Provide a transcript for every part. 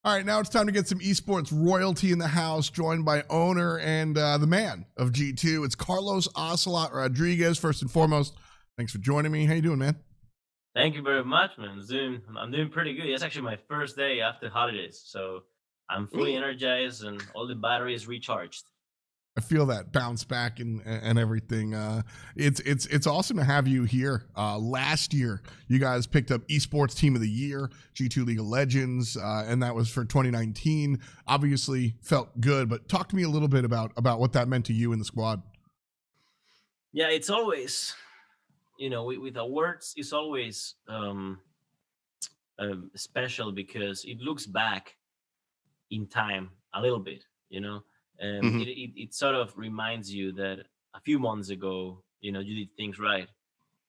All right, now it's time to get some esports royalty in the house, joined by owner and the man of G2. It's Carlos Ocelote Rodriguez. First and foremost, thanks for joining me. How you doing, man? Thank you very much, man. I'm doing pretty good. It's actually my first day after holidays, so I'm fully Ooh. energized and all the batteries recharged. I feel that bounce back and everything. It's awesome to have you here. Last year, you guys picked up Esports Team of the Year, G2 League of Legends, and that was for 2019. Obviously, felt good, but talk to me a little bit about what that meant to you and the squad. Yeah, it's always, with awards, it's always special because it looks back in time a little bit, Mm-hmm. it sort of reminds you that a few months ago, you did things right.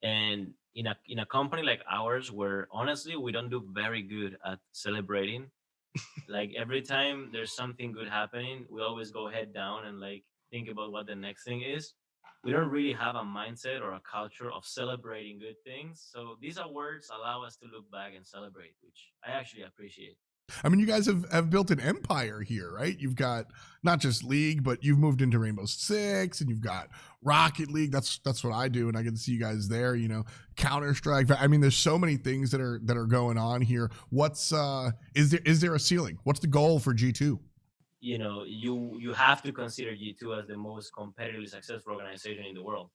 And in a company like ours, where honestly we don't do very good at celebrating, like every time there's something good happening, we always go head down and like think about what the next thing is. We don't really have a mindset or a culture of celebrating good things. So these awards allow us to look back and celebrate, which I actually appreciate. I mean, you guys have built an empire here, right? You've got not just League, but you've moved into Rainbow Six, and you've got Rocket League. That's what I do, and I get to see you guys there. Counter Strike. I mean, there's so many things that are going on here. What's is there a ceiling? What's the goal for G2? You have to consider G2 as the most competitively successful organization in the world.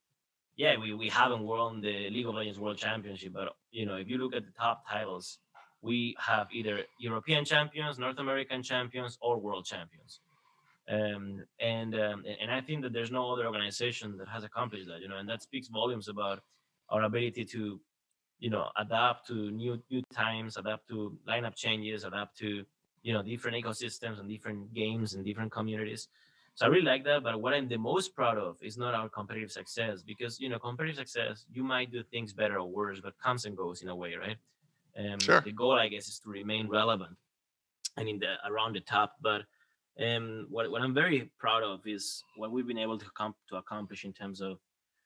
Yeah, we haven't won the League of Legends World Championship, but if you look at the top titles, we have either European champions, North American champions, or world champions. And I think that there's no other organization that has accomplished that, and that speaks volumes about our ability to, adapt to new times, adapt to lineup changes, adapt to different ecosystems and different games and different communities. So I really like that. But what I'm the most proud of is not our competitive success, because competitive success, you might do things better or worse, but comes and goes in a way, right? Sure. The goal, I guess, is to remain relevant and in the around the top. But what I'm very proud of is what we've been able to accomplish in terms of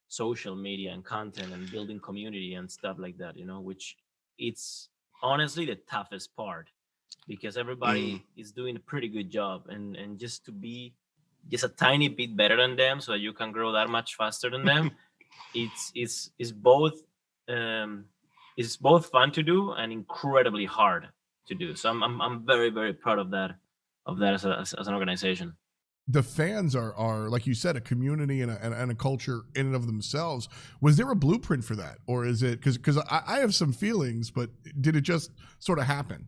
social media and content and building community and stuff like that. Which it's honestly the toughest part, because everybody is doing a pretty good job, and just to be just a tiny bit better than them so that you can grow that much faster than them, it's both um, it's both fun to do and incredibly hard to do. So I'm very, very proud of that as an organization. The fans are like you said, a community and a culture in and of themselves. Was there a blueprint for that, or is it because I have some feelings, but did it just sort of happen?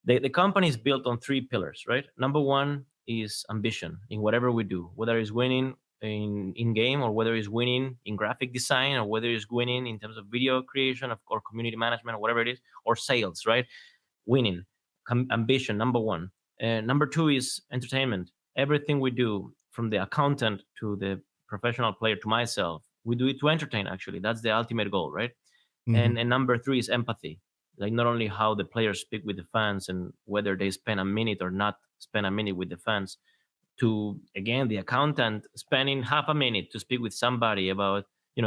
The company is built on three pillars, right? Number one is ambition in whatever we do, whether it's winning in game, or whether it's winning in graphic design, or whether it's winning in terms of video creation or community management, or whatever it is, or sales, right? Winning, ambition, number one. Number two is entertainment. Everything we do, from the accountant to the professional player to myself, we do it to entertain. Actually, that's the ultimate goal, right? Mm-hmm. And number three is empathy, like not only how the players speak with the fans and whether they spend a minute or not spend a minute with the fans, to again the accountant spending half a minute to speak with somebody about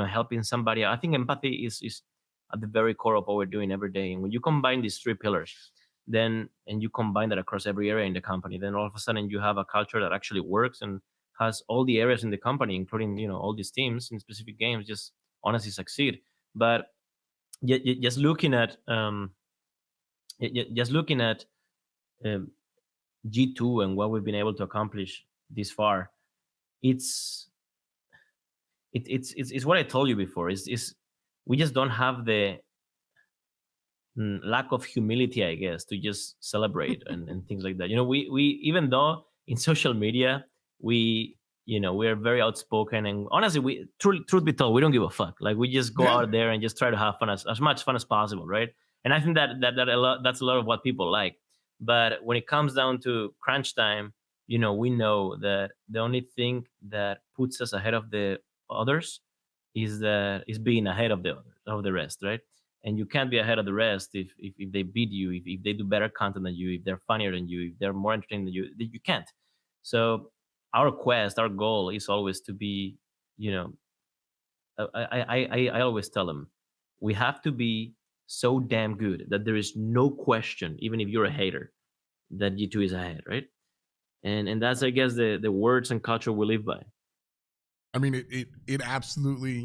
helping somebody. I think empathy is at the very core of what we're doing every day. And when you combine these three pillars, then and you combine that across every area in the company, then all of a sudden you have a culture that actually works and has all the areas in the company, including all these teams in specific games, just honestly succeed. But just looking at just looking at um, G2 and what we've been able to accomplish this far, it's it's what I told you before. Is we just don't have the lack of humility, I guess, to just celebrate and things like that. We even though in social media we are very outspoken, and honestly, we truth be told, we don't give a fuck. Like, we just go Yeah. out there and just try to have fun, as much fun as possible, right? And I think that's a lot of what people like. But when it comes down to crunch time, we know that the only thing that puts us ahead of the others is being ahead of the rest, right? And you can't be ahead of the rest if they beat you, if they do better content than you, if they're funnier than you, if they're more entertaining than you can't. So our goal is always to be, you know, I always tell them, we have to be so damn good that there is no question, even if you're a hater, that G2 is ahead, right? And that's, I guess, the words and culture we live by. I mean, it absolutely,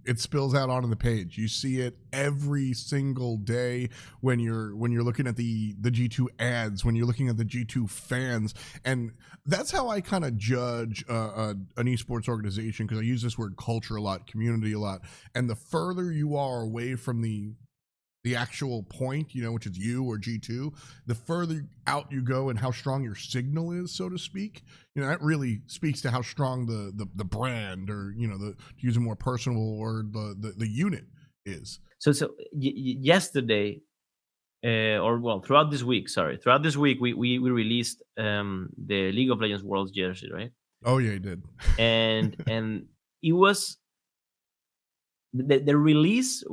it spills out onto the page. You see it every single day when you're looking at the G2 ads, when you're looking at the G2 fans, and that's how I kind of judge an esports organization, because I use this word culture a lot, community a lot, and the further you are away from the actual point, which is you or G2, the further out you go and how strong your signal is, so to speak. That really speaks to how strong the brand, or, to use a more personal word, the unit is. So yesterday, throughout this week, we released the League of Legends World's jersey, right? Oh yeah, you did. and it was the release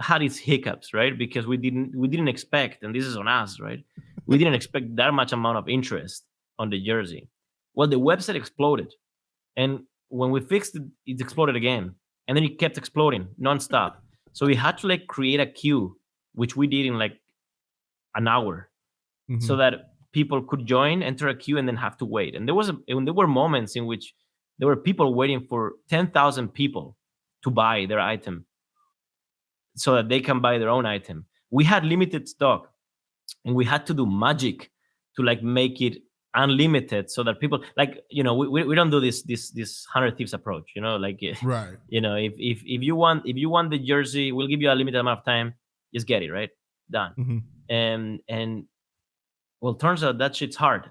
had its hiccups, right? Because we didn't expect, and this is on us, right? We didn't expect that much amount of interest on the jersey. Well, the website exploded, and when we fixed it, it exploded again, and then it kept exploding nonstop. So we had to create a queue, which we did in an hour, so that people could join, enter a queue, and then have to wait. And there were moments in which there were people waiting for 10,000 people to buy their item, so that they can buy their own item. We had limited stock, and we had to do magic to make it unlimited, so that people we don't do this 100 thieves approach, Right. If you want the jersey, we'll give you a limited amount of time, just get it, right? Done. And well, turns out that shit's hard.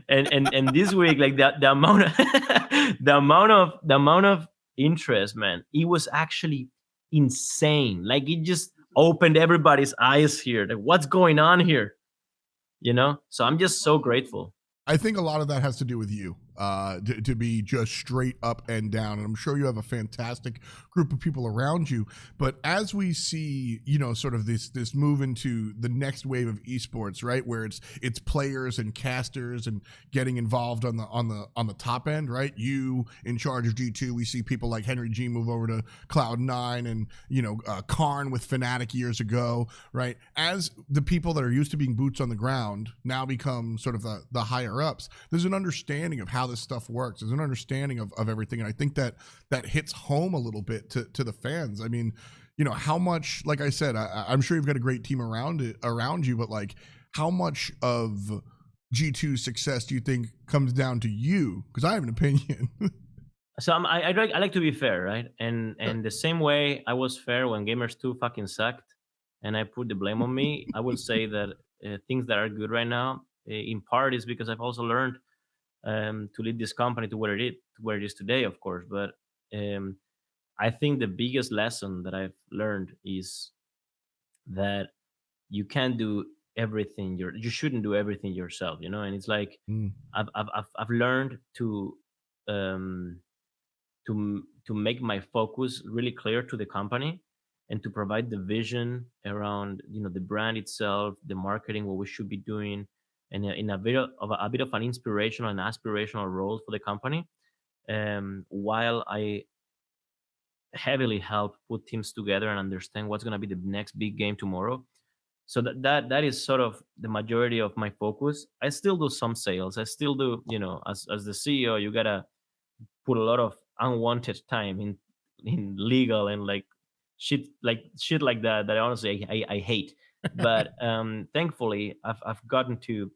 And this week, the amount of the amount of interest, man, it was actually insane. It just opened everybody's eyes here. What's going on here? So I'm just so grateful. I think a lot of that has to do with you, to be just straight up and down. And I'm sure you have a fantastic group of people around you. But as we see, sort of this move into the next wave of esports, right, where it's players and casters and getting involved on the top end, right? You in charge of G2. We see people like Henry G move over to Cloud9, and Karn with Fnatic years ago, right? As the people that are used to being boots on the ground now become sort of the higher ups, there's an understanding of how this stuff works. There's an understanding of everything, and I think that hits home a little bit to the fans. I mean, how much, like I said, I'm sure you've got a great team around you, but how much of G2's success do you think comes down to you? Because I have an opinion. So I like to be fair, right? And the same way I was fair when Gamers 2 fucking sucked, and I put the blame on me, I will say that things that are good right now, in part, is because I've also learned to lead this company to where it is today, of course. But I think the biggest lesson that I've learned is that you can't do everything. You shouldn't do everything yourself, And it's I've learned to make my focus really clear to the company, and to provide the vision around the brand itself, the marketing, what we should be doing, and in a bit of an inspirational and aspirational role for the company, while I heavily help put teams together and understand what's going to be the next big game tomorrow. So that is sort of the majority of my focus. I still do some sales. I still do, as the CEO, you gotta put a lot of unwanted time in legal and shit like that I honestly I hate. But thankfully I've gotten to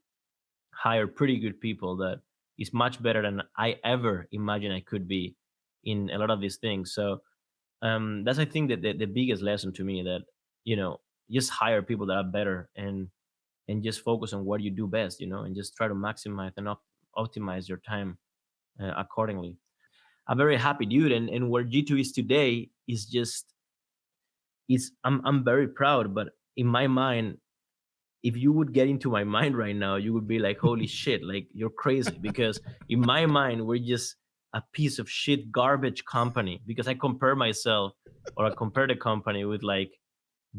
hire pretty good people that is much better than I ever imagined I could be in a lot of these things. So that's, I think, that the biggest lesson to me, that just hire people that are better, and just focus on what you do best, and just try to maximize and optimize your time accordingly. I'm very happy, dude. And where G2 is today is just, I'm very proud. But in my mind, if you would get into my mind right now, you would be like, holy shit, you're crazy. Because in my mind, we're just a piece of shit garbage company, because I compare myself, or I compare the company with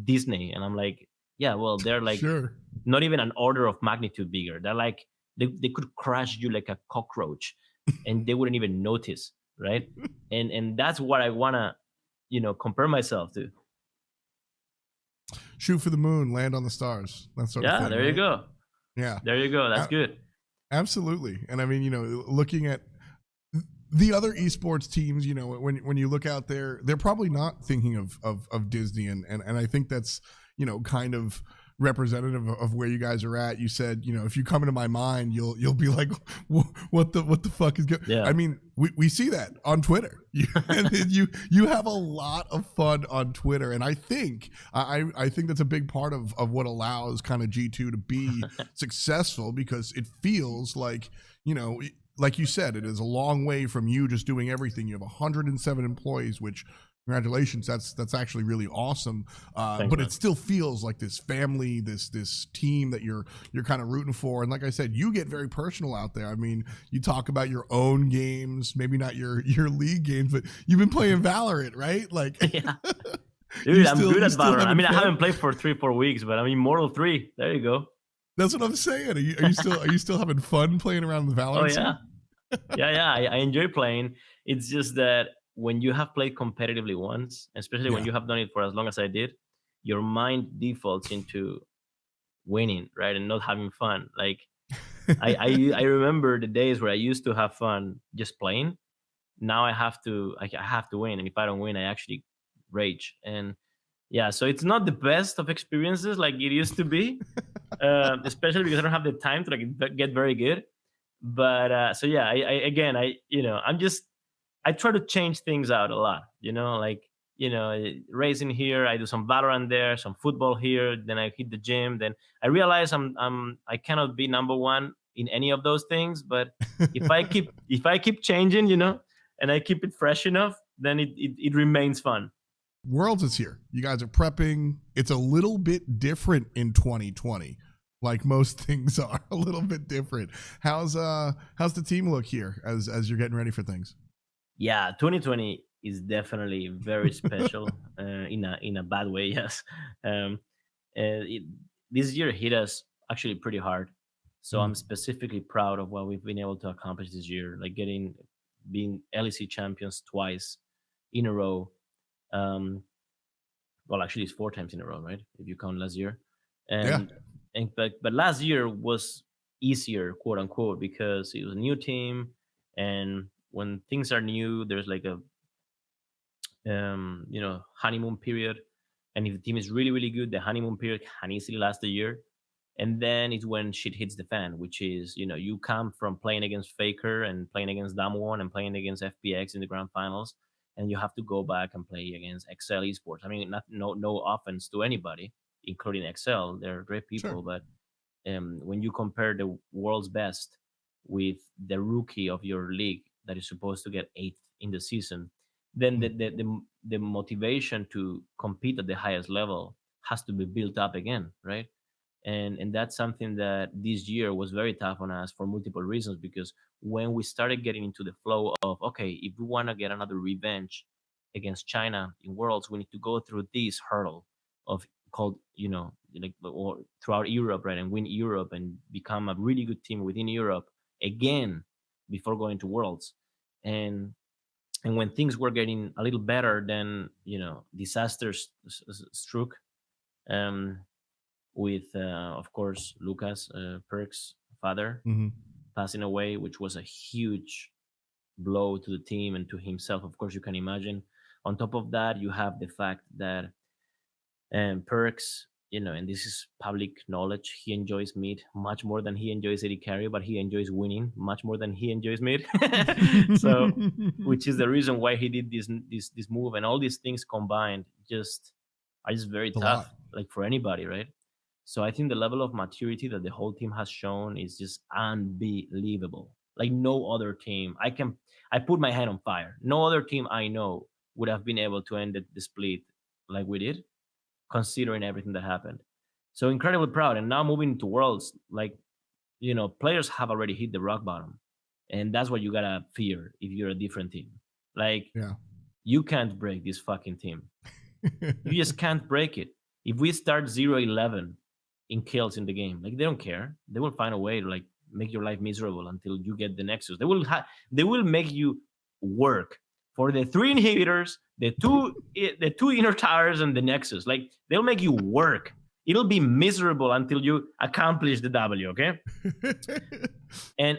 Disney, and I'm like, yeah, well, they're Sure. not even an order of magnitude bigger. They're they could crush you like a cockroach and they wouldn't even notice, right? And that's what I want to compare myself to. shoot for the moon, land on the stars, that sort of thing. Yeah, there right? you go. Yeah, There you go. That's good. absolutely. And I mean, looking at the other esports teams, when you look out there, they're probably not thinking of Disney, and I think that's kind of representative of where you guys are at. You said, if you come into my mind, you'll be like, what the fuck is going? Yeah. I mean, we see that on Twitter. You have a lot of fun on Twitter, and I think that's a big part of what allows kind of G2 to be successful, because it feels like, like you said, it is a long way from you just doing everything. You have 107 employees, which, congratulations, that's actually really awesome. Thanks, but man. it still feels like this family, this team that you're kind of rooting for. And like I said, you get very personal out there. I mean, you talk about your own games, maybe not your league games, but you've been playing Valorant, right? Like, yeah. Dude, I'm good at Valorant. I mean, fun? I haven't played for 3-4 weeks, but I'm Immortal 3. There you go. That's what I'm saying. Are you still having fun playing around the Valorant? Oh yeah. Yeah. I enjoy playing. It's just that when you have played competitively once, especially when you have done it for as long as I did, your mind defaults into winning, right, and not having fun. Like I remember the days where I used to have fun just playing. Now I have to win, and if I don't win, I actually rage. And yeah, so it's not the best of experiences like it used to be, especially because I don't have the time to like get very good. But so yeah, I try to change things out a lot, racing here, I do some Valorant there, some football here, then I hit the gym, then I realize I cannot be number one in any of those things, but if I keep changing, and I keep it fresh enough, then it remains fun. Worlds is here. You guys are prepping. It's a little bit different in 2020. Like most things are a little bit different. How's the team look here as you're getting ready for things? Yeah, 2020 is definitely very special in a bad way. Yes, this year hit us actually pretty hard. So I'm specifically proud of what we've been able to accomplish this year, like being LEC champions twice in a row. Well, actually, it's 4 times in a row, right? If you count last year, but last year was easier, quote unquote, because it was a new team, and when things are new, there's like a honeymoon period, and if the team is really really good, the honeymoon period can easily last a year, and then it's when shit hits the fan, which is you come from playing against Faker and playing against Damwon and playing against FPX in the grand finals, and you have to go back and play against Excel Esports. I mean, no offense to anybody, including Excel, they're great people, sure. But when you compare the world's best with the rookie of your league that is supposed to get 8th in the season, then the motivation to compete at the highest level has to be built up again, right? And that's something that this year was very tough on us for multiple reasons, because when we started getting into the flow of, okay, if we want to get another revenge against China in Worlds, we need to go through this hurdle of called, or throughout Europe, right, and win Europe and become a really good team within Europe again before going to Worlds. And when things were getting a little better, then disasters struck, with of course Lucas, Perk's father, passing away, which was a huge blow to the team and to himself, of course, you can imagine. On top of that, you have the fact that Perks, and this is public knowledge, he enjoys mid much more than he enjoys AD carry, but he enjoys winning much more than he enjoys mid. So, which is the reason why he did this move, and all these things combined are just very tough, like for anybody, right? So I think the level of maturity that the whole team has shown is just unbelievable. Like no other team, I put my hand on fire. No other team I know would have been able to end the split like we did, considering everything that happened. So incredibly proud. And now moving to Worlds, like, players have already hit the rock bottom. And that's what you gotta fear if you're a different team. Like, you can't break this fucking team. You just can't break it. If we start 0-11 in kills in the game, like, they don't care. They will find a way to like make your life miserable until you get the Nexus. They will make you work for the 3 inhibitors, the two inner tires, and the nexus. Like, they'll make you work. It'll be miserable until you accomplish the W, okay? and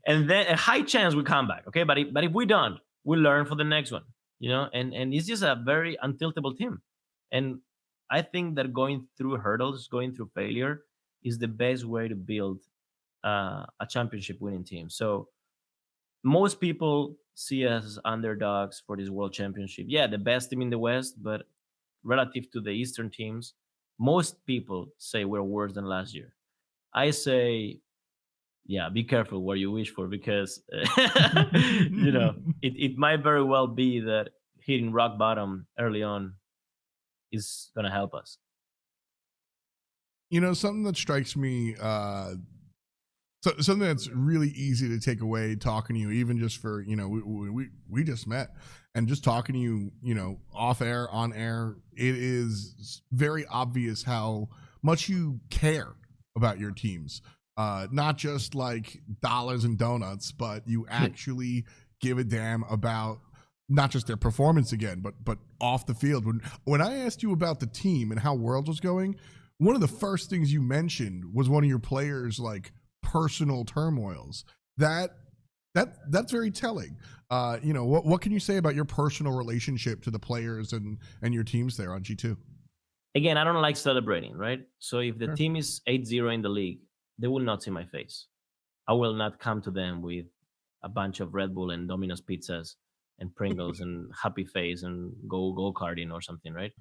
and then a high chance we come back, okay? But if we don't, we learn for the next one, and it's just a very untiltable team. And I think that going through hurdles, going through failure, is the best way to build a championship winning team. So most people see us as underdogs for this world championship. Yeah, the best team in the West, but relative to the Eastern teams, most people say we're worse than last year. I say, yeah, be careful what you wish for, because it might very well be that hitting rock bottom early on is going to help us. Something that strikes me, something that's really easy to take away talking to you, even just for, we just met, and just talking to you, off air, on air, it is very obvious how much you care about your teams. Not just like dollars and donuts, but you actually give a damn about not just their performance again, but off the field. When I asked you about the team and how Worlds was going, one of the first things you mentioned was one of your players' like personal turmoils. That's very telling. What can you say about your personal relationship to the players and your teams there on G2? Again, I don't like celebrating, right? So if the team is 8-0 in the league, they will not see my face. I will not come to them with a bunch of Red Bull and Domino's pizzas and Pringles and happy face and go karting or something, right?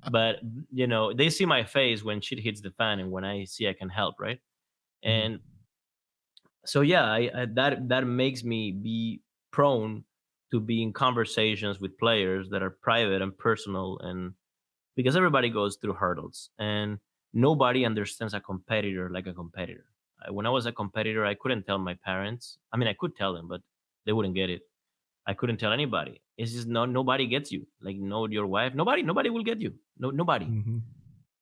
But they see my face when shit hits the fan and when I see I can help, right? And so yeah, that makes me be prone to be in conversations with players that are private and personal, and because everybody goes through hurdles and nobody understands a competitor like a competitor. When I was a competitor, I couldn't tell my parents. I mean, I could tell them, but they wouldn't get it. I couldn't tell anybody. It's just nobody gets you. Like, your wife, nobody will get you. Nobody. Mm-hmm.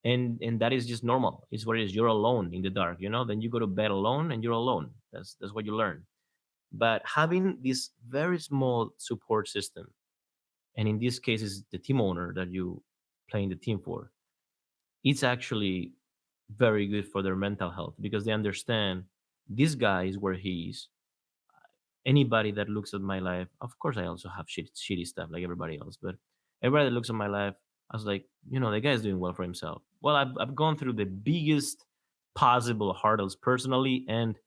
And that is just normal. It's what it is. You're alone in the dark, then you go to bed alone and you're alone. That's what you learn. But having this very small support system, and in this case is the team owner that you playing the team for, it's actually very good for their mental health, because they understand this guy is where he is. Anybody that looks at my life, of course I also have shitty stuff like everybody else, but everybody that looks at my life, I was like, the guy's doing well for himself. Well, I've gone through the biggest possible hurdles personally and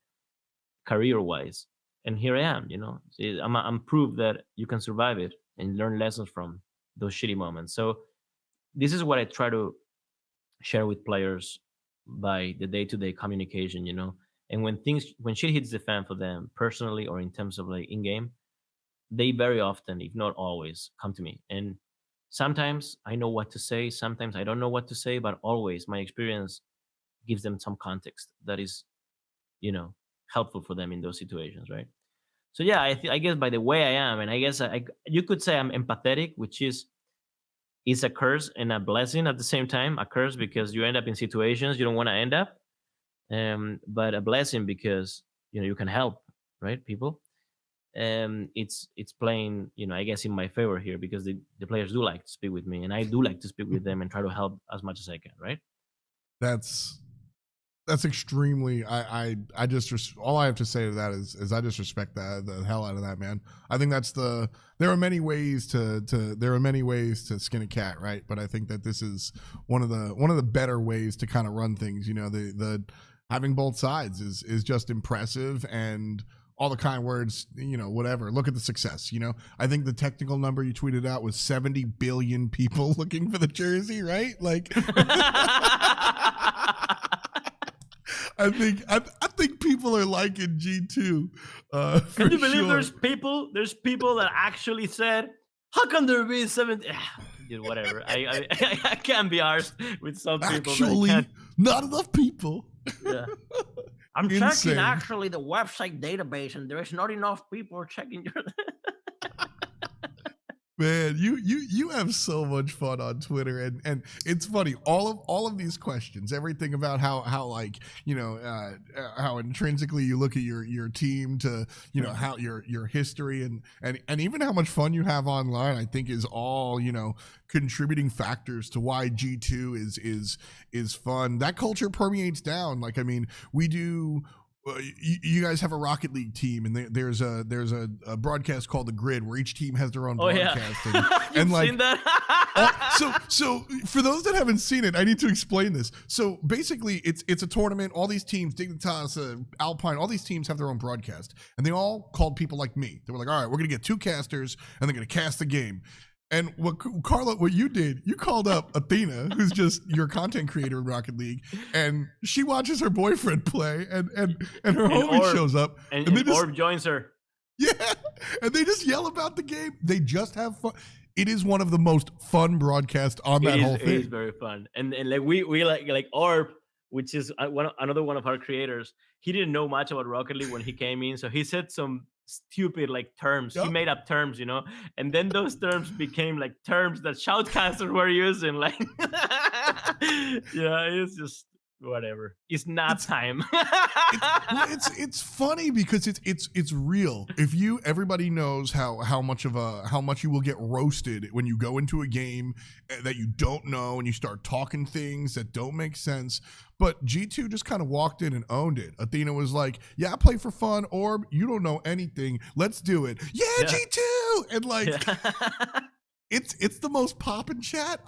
career-wise, and here I am. I'm proof that you can survive it and learn lessons from those shitty moments. So this is what I try to share with players by the day-to-day communication. And when shit hits the fan for them personally or in terms of like in-game, they very often, if not always, come to me. And sometimes I know what to say, sometimes I don't know what to say, but always my experience gives them some context that is, helpful for them in those situations, right? So yeah, I guess by the way I am, and I guess you could say I'm empathetic, which is a curse and a blessing at the same time. A curse because you end up in situations you don't want to end up, but a blessing because you can help, right, people. It's playing, I guess, in my favor here, because the players do like to speak with me, and I do like to speak with them and try to help as much as I can, right? That's extremely. I just all I have to say to that is I just respect the hell out of that, man. I think there are many ways to skin a cat, right? But I think that this is one of the better ways to kind of run things. The having both sides is just impressive, and all the kind words, whatever. Look at the success. I think the technical number you tweeted out was 70 billion people looking for the jersey, right? Like. I think people are liking G2. Can you believe there's people that actually said, how can there be 70? Dude, whatever. I can't be arsed with some people. Actually, not enough people. Yeah. I'm checking actually the website database, and there's not enough people checking your. Man, you have so much fun on Twitter, and it's funny. All of these questions, everything about how like how intrinsically you look at your team to how your history and even how much fun you have online. I think is all contributing factors to why G2 is fun. That culture permeates down. Like I mean, we do. You guys have a Rocket League team, and there's a broadcast called The Grid where each team has their own Oh yeah, broadcast. you've And like, seen that? so for those that haven't seen it, I need to explain this. So basically, it's a tournament. All these teams, Dignitas, Alpine, all these teams have their own broadcast, and they all called people like me. They were like, "All right, we're gonna get 2 casters, and they're gonna cast the game." And what you did, you called up Athena, who's just your content creator in Rocket League, and she watches her boyfriend play, and her homie shows up, and they just, Orb joins her. yeah, and they just yell about the game. They just have fun. It is one of the most fun broadcasts on that whole thing. It is very fun, and like we like Orb, which is another one of our creators. He didn't know much about Rocket League when he came in, so he said some stupid like terms. Yep. He made up terms, and then those terms became like terms that shoutcasters were using. Like, yeah, it's just whatever. It's not time. It's funny because it's real. If everybody knows how much you will get roasted when you go into a game that you don't know and you start talking things that don't make sense. But G2 just kind of walked in and owned it. Athena was like, "Yeah, I play for fun. Orb, you don't know anything. Let's do it. Yeah. G2." And like, it's the most poppin' chat.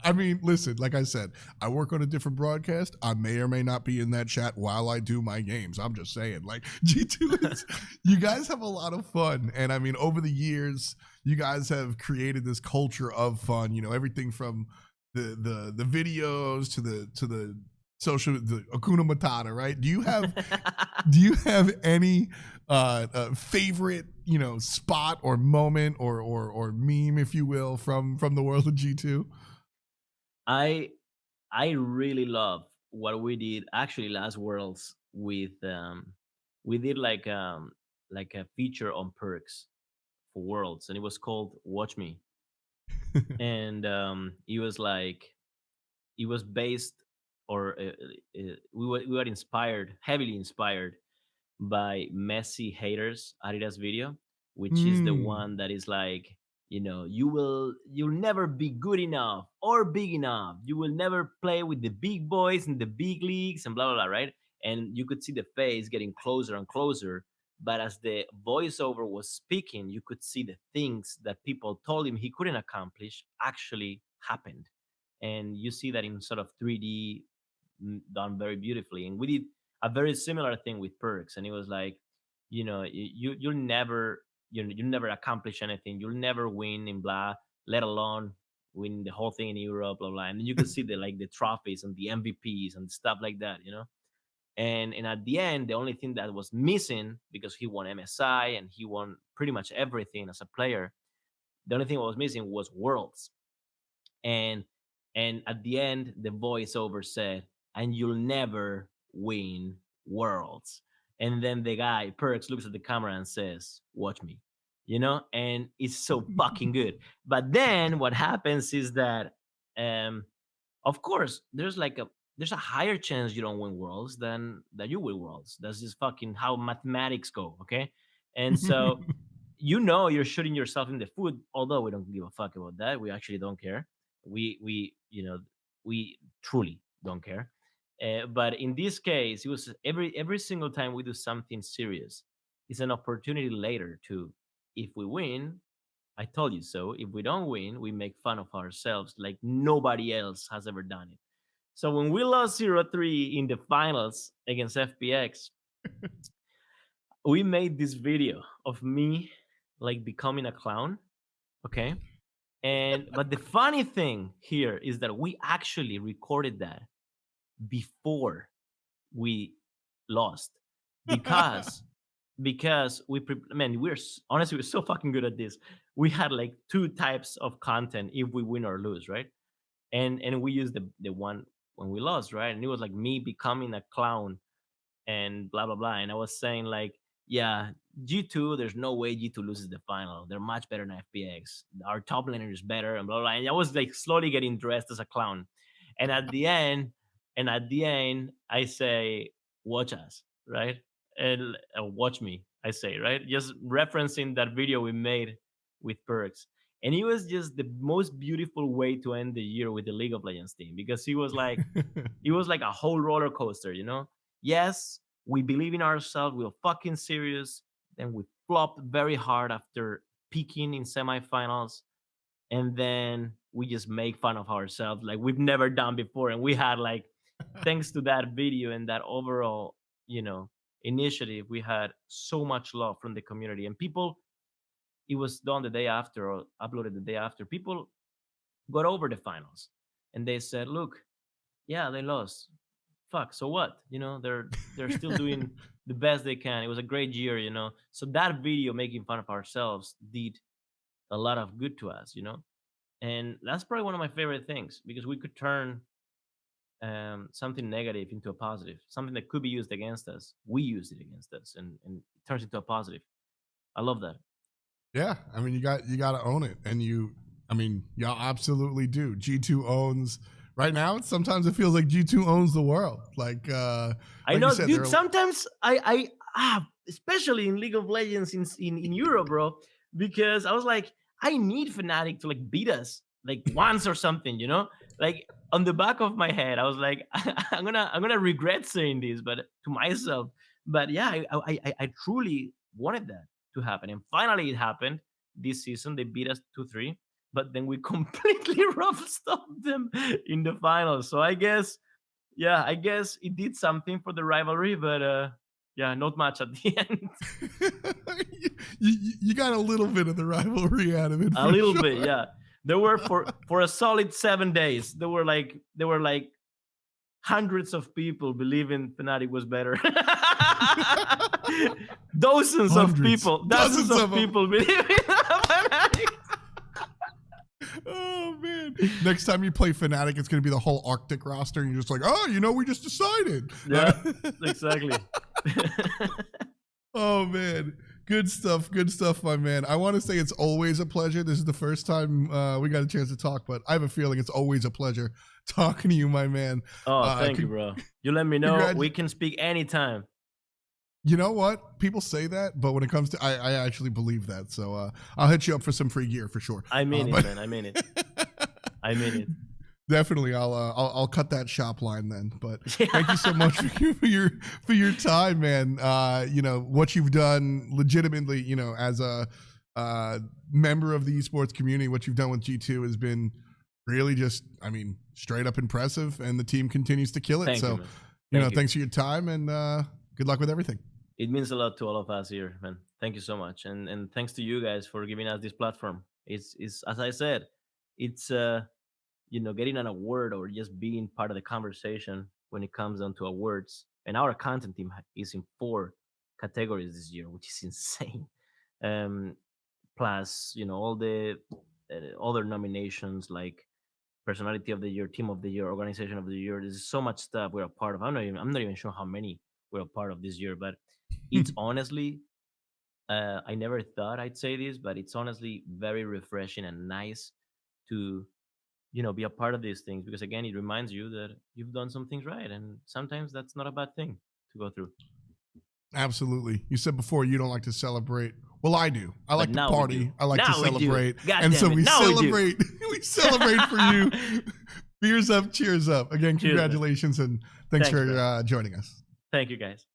I mean, listen, like I said, I work on a different broadcast. I may or may not be in that chat while I do my games. I'm just saying, like, G2 is, you guys have a lot of fun. And I mean, over the years, you guys have created this culture of fun, everything from the videos to the social, the Akuna Matata, right? Do you have any favorite, spot or moment or meme, if you will, from the world of G2? I really love what we did actually last Worlds with we did like a feature on perks for Worlds, and it was called Watch Me. And it was based, or we were heavily inspired by Messi haters Adidas video, which is the one that is like, you'll never be good enough or big enough. You will never play with the big boys in the big leagues and blah blah blah, right? And you could see the face getting closer and closer. But as the voiceover was speaking, you could see the things that people told him he couldn't accomplish actually happened. And you see that in sort of 3D, done very beautifully. And we did a very similar thing with perks, and it was like, you'll never you'll never accomplish anything, you'll never win in blah, let alone win the whole thing in Europe, blah blah. And then you could see the trophies and the MVPs and stuff like that. And at the end, the only thing that was missing, because he won MSI and he won pretty much everything as a player, the only thing that was missing was Worlds. And at the end, the voiceover said, "And you'll never win Worlds." And then the guy Perks looks at the camera and says, "Watch me." And it's so fucking good. But then what happens is that, of course, there's a higher chance you don't win Worlds than that you win Worlds. That's just fucking how mathematics go, okay? And so you're shooting yourself in the foot, although we don't give a fuck about that. We actually don't care. We truly don't care. But in this case, it was every single time we do something serious, it's an opportunity later to, if we win, I told you so. If we don't win, we make fun of ourselves like nobody else has ever done it. So when we lost 0-3 in the finals against FPX, we made this video of me like becoming a clown, okay? But the funny thing here is that we actually recorded that before we lost, because we're honestly, we're so fucking good at this. We had like 2 types of content if we win or lose, right? And we used the one when we lost, right? And it was like me becoming a clown and blah blah blah. And I was saying like, yeah, G2, there's no way G2 loses the final. They're much better than FPX. Our top laner is better, and blah, blah, blah. And I was like slowly getting dressed as a clown. And at the end, I say, watch us, right? And watch me, I say, right? Just referencing that video we made with Perks. And it was just the most beautiful way to end the year with the League of Legends team, because it was like a whole roller coaster, you know? Yes, we believe in ourselves, we're fucking serious. Then we flopped very hard after peaking in semifinals. And then we just make fun of ourselves like we've never done before. And we had like, thanks to that video and that overall, initiative, we had so much love from the community. And people, it was done the day after or uploaded the day after. People got over the finals and they said, look, yeah, they lost. Fuck, so what? They're still doing the best they can. It was a great year, So that video making fun of ourselves did a lot of good to us, And that's probably one of my favorite things, because we could turn something negative into a positive, something that could be used against us. We used it against us, and it turns into a positive. I love that. Yeah, I mean, you got to own it, and y'all absolutely do. G2 owns. Right now, sometimes it feels like G2 owns the world. Like I know, said, dude. Sometimes I especially in League of Legends in Europe, bro, because I was like, I need Fnatic to like beat us like once or something, Like on the back of my head, I was like, I'm gonna regret saying this, but to myself. But yeah, I truly wanted that to happen, and finally it happened this season. They beat us 2-3. But then we completely rough stopped them in the finals. So I guess it did something for the rivalry, but not much at the end. you got a little bit of the rivalry out of it. A little bit, yeah. There were for a solid 7 days. There were like hundreds of people believing Fnatic was better. Dozens of people believing Fnatic. Oh man! Next time you play Fnatic, it's going to be the whole Arctic roster, and you're just like, oh, we just decided. Yeah, exactly. Oh man, good stuff, my man. I want to say it's always a pleasure. This is the first time we got a chance to talk, but I have a feeling it's always a pleasure talking to you, my man. Oh, thank you, bro. You let me know. We can speak anytime. You know what? People say that, but when it comes to, I actually believe that. So I'll hit you up for some free gear for sure. I mean it, man. I mean it. I mean it. Definitely, I'll cut that shop line then. But thank you so much for your time, man. What you've done legitimately, as a member of the esports community, what you've done with G2 has been really just, straight up impressive, and the team continues to kill it. Thanks for your time, and good luck with everything. It means a lot to all of us here, man. Thank you so much, and thanks to you guys for giving us this platform. It's as I said, it's getting an award or just being part of the conversation when it comes down to awards. And our content team is in 4 categories this year, which is insane. Plus, all the other nominations like personality of the year, team of the year, organization of the year. There's so much stuff we're a part of. I'm not even sure how many we're a part of this year, but it's honestly, I never thought I'd say this, but it's honestly very refreshing and nice to, be a part of these things, because again, it reminds you that you've done some things right, and sometimes that's not a bad thing to go through. Absolutely. You said before you don't like to celebrate. Well, I do. I like to party. I like to celebrate. And so we celebrate. We celebrate for you. Beers up, cheers up. Again, congratulations, and thanks for joining us. Thank you, guys.